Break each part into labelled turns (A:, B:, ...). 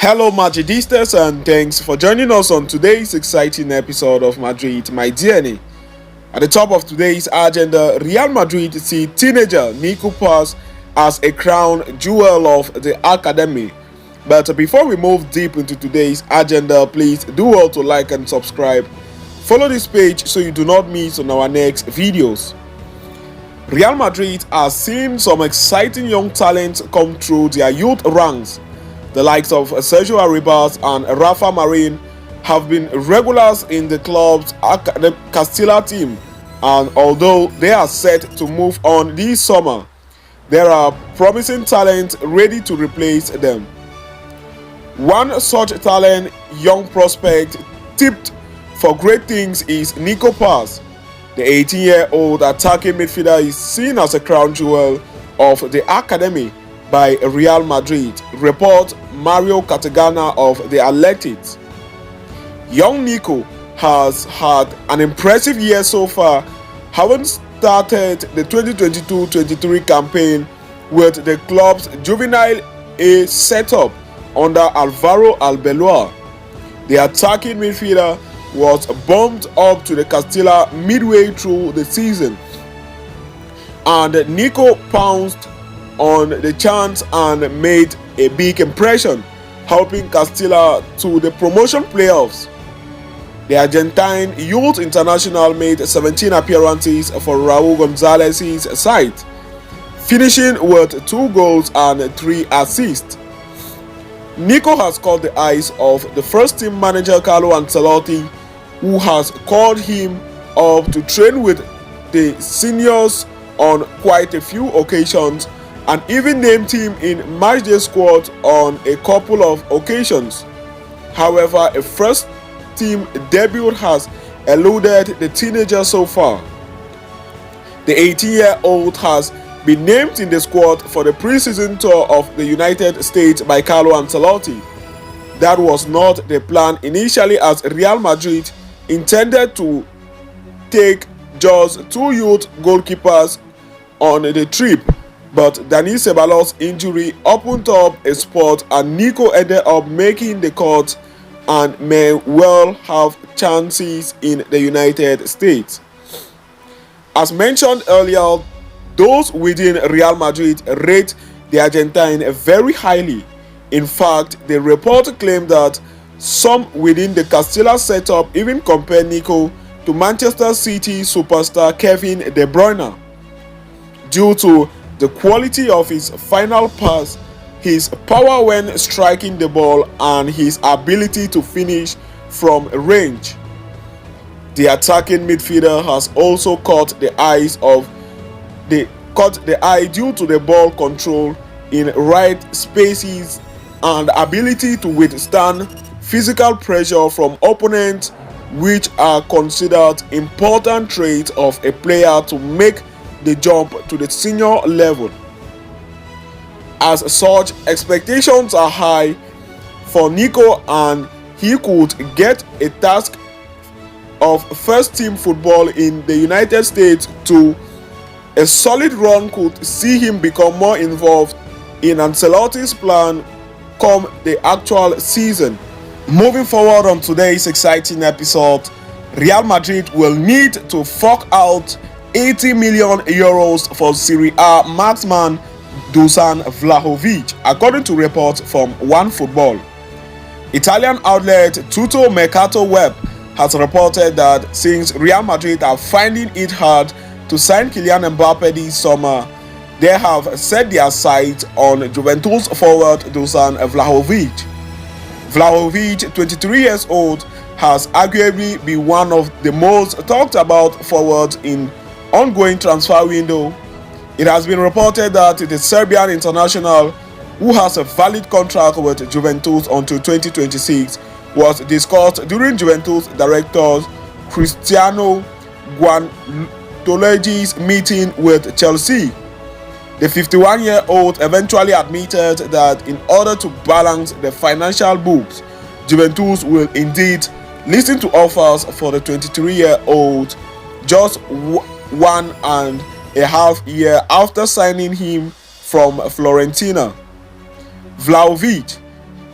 A: Hello Madridistas, and thanks for joining us on today's exciting episode of Madrid My DNA. At the top of today's agenda, Real Madrid see teenager Nico Paz as a crown jewel of the academy. But before we move deep into today's agenda, please do well to like and subscribe. Follow this page so you do not miss on our next videos. Real Madrid has seen some exciting young talents come through their youth ranks. The likes of Sergio Arribas and Rafa Marin have been regulars in the club's Castilla team, and although they are set to move on this summer, there are promising talents ready to replace them. One such talent, young prospect tipped for great things, is Nico Paz. The 18-year-old attacking midfielder is seen as a crown jewel of the academy by Real Madrid, report Mario Catagana of The Athletic. Young Nico has had an impressive year so far, having started the 2022-23 campaign with the club's juvenile A setup under Alvaro Arbeloa. The attacking midfielder was bumped up to the Castilla midway through the season, and Nico pounced on the chance and made a big impression, helping Castilla to the promotion playoffs. The Argentine youth international made 17 appearances for Raul Gonzalez's side, finishing with 2 goals and 3 assists. Nico has caught the eyes of the first team manager Carlo Ancelotti, who has called him up to train with the seniors on quite a few occasions, and even named him in matchday squad on a couple of occasions. However, a first team debut has eluded the teenager so far. The 18-year-old has been named in the squad for the pre-season tour of the United States by Carlo Ancelotti. That was not the plan initially, as Real Madrid intended to take just 2 youth goalkeepers on the trip, but Dani Ceballos' injury opened up a spot and Nico ended up making the cut and may well have chances in the United States. As mentioned earlier, those within Real Madrid rate the Argentine very highly. In fact, the report claimed that some within the Castilla setup even compare Nico to Manchester City superstar Kevin De Bruyne. Due to the quality of his final pass, his power when striking the ball, and his ability to finish from range. The attacking midfielder has also caught the eye due to the ball control in right spaces and ability to withstand physical pressure from opponents, which are considered important traits of a player to make the jump to the senior level. As such, expectations are high for Nico, and he could get a task of first team football in the United States too. A solid run could see him become more involved in Ancelotti's plan come the actual season. Moving forward on today's exciting episode, Real Madrid will need to fork out 80 million euros for Serie A marksman Dusan Vlahović, according to reports from OneFootball. Italian outlet Tutto Mercato Web has reported that since Real Madrid are finding it hard to sign Kylian Mbappe this summer, they have set their sights on Juventus forward Dusan Vlahović. Vlahović, 23 years old, has arguably been one of the most talked about forwards in ongoing transfer window. It has been reported that the Serbian international, who has a valid contract with Juventus until 2026, was discussed during Juventus director Cristiano Guantologi's meeting with Chelsea. The 51-year-old eventually admitted that in order to balance the financial books, Juventus will indeed listen to offers for the 23-year-old just 1.5 years after signing him from Fiorentina. Vlahović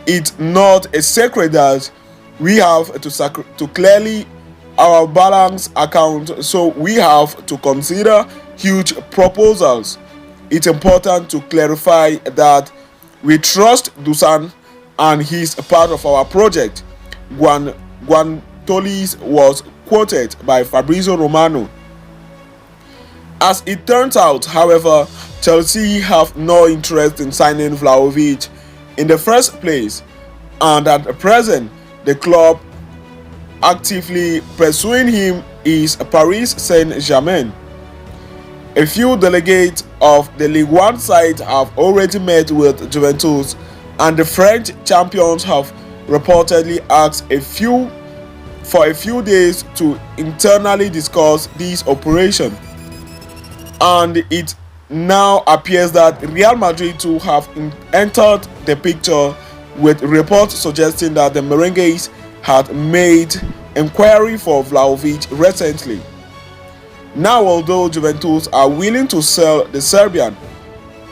A: it's not a secret that we have to clearly our balance account, so we have to consider huge proposals. It's important to clarify that we trust Dusan and he's a part of our project. Guantolis was quoted by Fabrizio Romano. As it turns out, however, Chelsea have no interest in signing Vlahović in the first place, and at present, the club actively pursuing him is Paris Saint-Germain. A few delegates of the Ligue 1 side have already met with Juventus, and the French champions have reportedly asked for a few days to internally discuss this operation. And it now appears that Real Madrid too have entered the picture, with reports suggesting that the Merengues had made inquiry for Vlahović recently. Now, although Juventus are willing to sell the Serbian,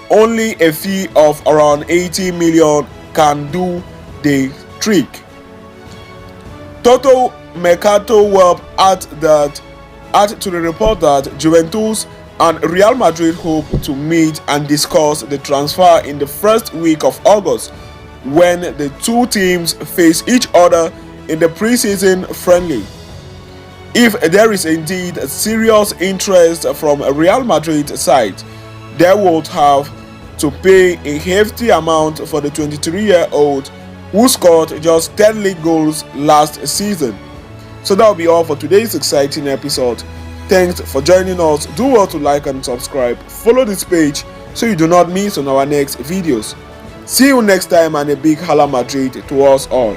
A: only a fee of around 80 million can do the trick. Toto Mercato Web add to the report that Juventus and Real Madrid hope to meet and discuss the transfer in the first week of August, when the two teams face each other in the preseason friendly. If there is indeed a serious interest from a Real Madrid side, they would have to pay a hefty amount for the 23-year-old who scored just 10 league goals last season. So that will be all for today's exciting episode. Thanks for joining us. Do well to like and subscribe. Follow this page so you do not miss on our next videos. See you next time, and a big Hala Madrid to us all.